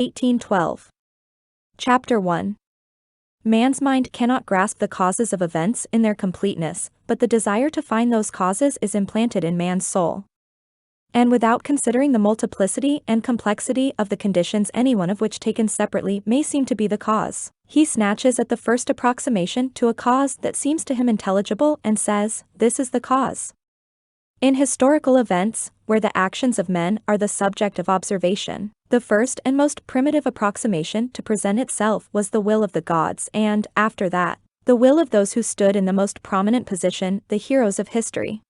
1812. Chapter 1. Man's mind cannot grasp the causes of events in their completeness, but the desire to find those causes is implanted in man's soul. And without considering the multiplicity and complexity of the conditions, any one of which taken separately may seem to be the cause, he snatches at the first approximation to a cause that seems to him intelligible and says, "This is the cause." In historical events, where the actions of men are the subject of observation, the first and most primitive approximation to present itself was the will of the gods and, after that, the will of those who stood in the most prominent position, the heroes of history.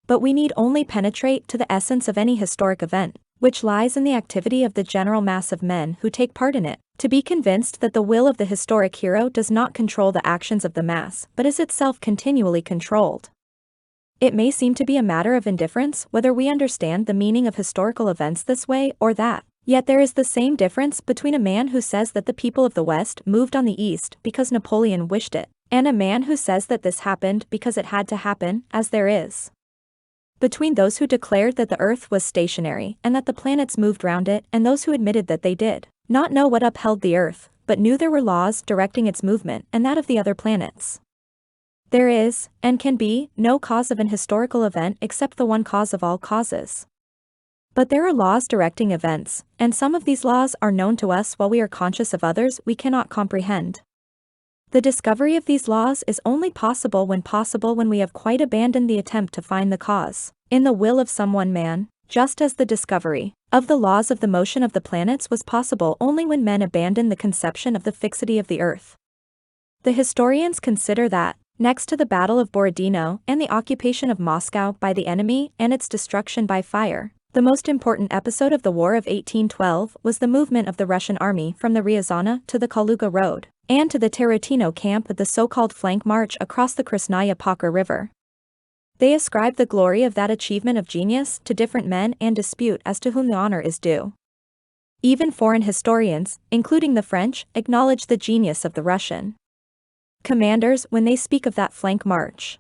But we need only penetrate to the essence of any historic event, which lies in the activity of the general mass of men who take part in it, to be convinced that the will of the historic hero does not control the actions of the mass but is itself continually controlled. It may seem to be a matter of indifference whether we understand the meaning of historical events this way or that, yet there is the same difference between a man who says that the people of the West moved on the East because Napoleon wished it, and a man who says that this happened because it had to happen, as there is between those who declared that the Earth was stationary and that the planets moved round it and those who admitted that they did not know what upheld the Earth, but knew there were laws directing its movement and that of the other planets. There is, and can be, no cause of an historical event except the one cause of all causes. But there are laws directing events, and some of these laws are known to us while we are conscious of others we cannot comprehend. The discovery of these laws is only possible when we have quite abandoned the attempt to find the cause in the will of some one man, just as the discovery of the laws of the motion of the planets was possible only when men abandoned the conception of the fixity of the Earth. The historians consider that, next to the Battle of Borodino and the occupation of Moscow by the enemy and its destruction by fire, the most important episode of the War of 1812 was the movement of the Russian army from the Ryazana to the Kaluga road, and to the Tarutino camp at the so-called flank march across the Krasnaya Pakra River. They ascribe the glory of that achievement of genius to different men and dispute as to whom the honor is due. Even foreign historians, including the French, acknowledge the genius of the Russian commanders when they speak of that flank march.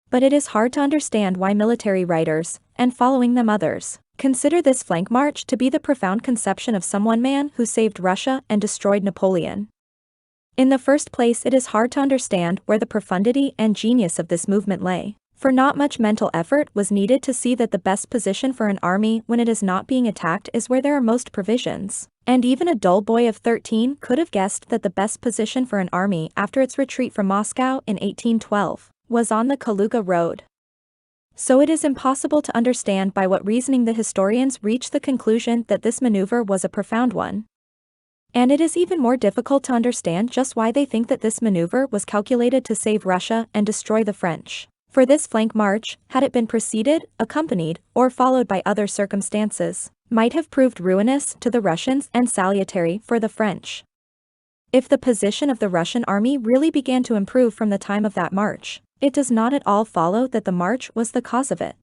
But it is hard to understand why military writers, and following them others, consider this flank march to be the profound conception of some one man who saved Russia and destroyed Napoleon. In the first place, it is hard to understand where the profundity and genius of this movement lay, for not much mental effort was needed to see that the best position for an army when it is not being attacked is where there are most provisions, and even a dull boy of 13 could have guessed that the best position for an army after its retreat from Moscow in 1812 was on the Kaluga road. So it is impossible to understand by what reasoning the historians reach the conclusion that this maneuver was a profound one. And it is even more difficult to understand just why they think that this maneuver was calculated to save Russia and destroy the French. For this flank march, had it been preceded, accompanied, or followed by other circumstances, might have proved ruinous to the Russians and salutary for the French. If the position of the Russian army really began to improve from the time of that march, it does not at all follow that the march was the cause of it.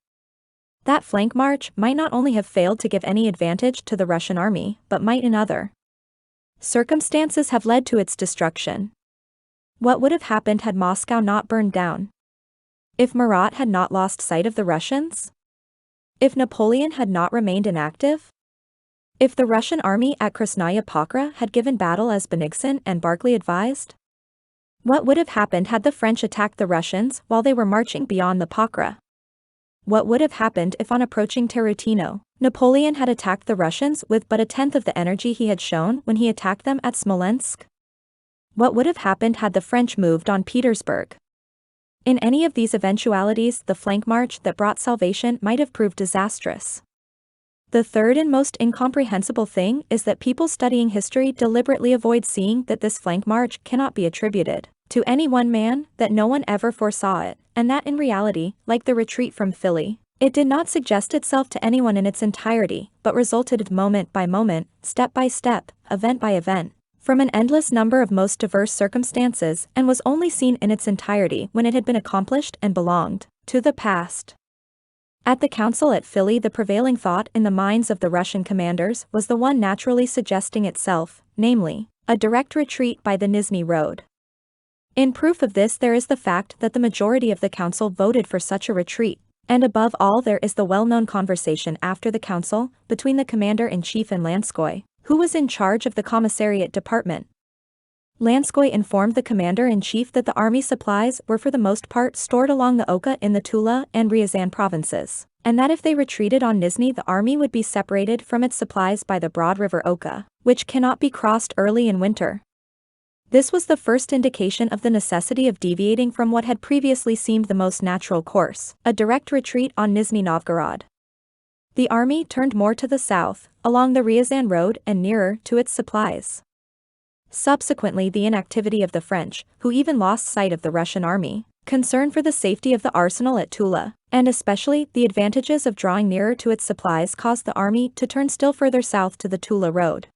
That flank march might not only have failed to give any advantage to the Russian army, but might in other circumstances have led to its destruction. What would have happened had Moscow not burned down? If Murat had not lost sight of the Russians? If Napoleon had not remained inactive? If the Russian army at Krasnaya Pakra had given battle as Bennigsen and Barclay advised? What would have happened had the French attacked the Russians while they were marching beyond the Pakra? What would have happened if on approaching Tarutino, Napoleon had attacked the Russians with but a tenth of the energy he had shown when he attacked them at Smolensk? What would have happened had the French moved on Petersburg? In any of these eventualities, the flank march that brought salvation might have proved disastrous. The third and most incomprehensible thing is that people studying history deliberately avoid seeing that this flank march cannot be attributed to any one man, that no one ever foresaw it, and that in reality, like the retreat from Philly, it did not suggest itself to anyone in its entirety, but resulted moment by moment, step by step, event by event, from an endless number of most diverse circumstances, and was only seen in its entirety when it had been accomplished and belonged to the past. At the council at Philly, the prevailing thought in the minds of the Russian commanders was the one naturally suggesting itself, namely, a direct retreat by the Nizhny road. In proof of this, there is the fact that the majority of the council voted for such a retreat, and above all there is the well-known conversation after the council between the commander-in-chief and Lanskoy, who was in charge of the commissariat department. Lanskoy informed the commander-in-chief that the army supplies were for the most part stored along the Oka in the Tula and Ryazan provinces, and that if they retreated on Nizhny the army would be separated from its supplies by the broad river Oka, which cannot be crossed early in winter. This was the first indication of the necessity of deviating from what had previously seemed the most natural course, a direct retreat on Nizhny Novgorod. The army turned more to the south, along the Ryazan road and nearer to its supplies. Subsequently, the inactivity of the French, who even lost sight of the Russian army, concern for the safety of the arsenal at Tula, and especially the advantages of drawing nearer to its supplies caused the army to turn still further south to the Tula road.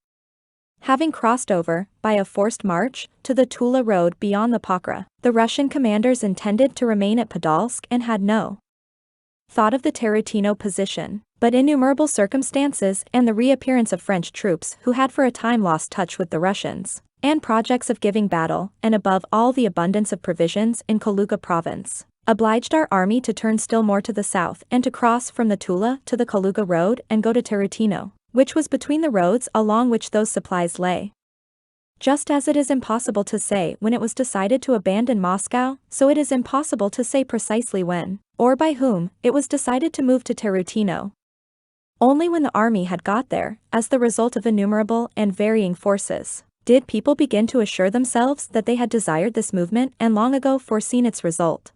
Having crossed over, by a forced march, to the Tula road beyond the Pokhara, the Russian commanders intended to remain at Podolsk and had no thought of the Tarutino position, but innumerable circumstances and the reappearance of French troops who had for a time lost touch with the Russians, and projects of giving battle, and above all the abundance of provisions in Kaluga province, obliged our army to turn still more to the south and to cross from the Tula to the Kaluga road and go to Tarutino, which was between the roads along which those supplies lay. Just as it is impossible to say when it was decided to abandon Moscow, so it is impossible to say precisely when, or by whom, it was decided to move to Tarutino. Only when the army had got there, as the result of innumerable and varying forces, did people begin to assure themselves that they had desired this movement and long ago foreseen its result.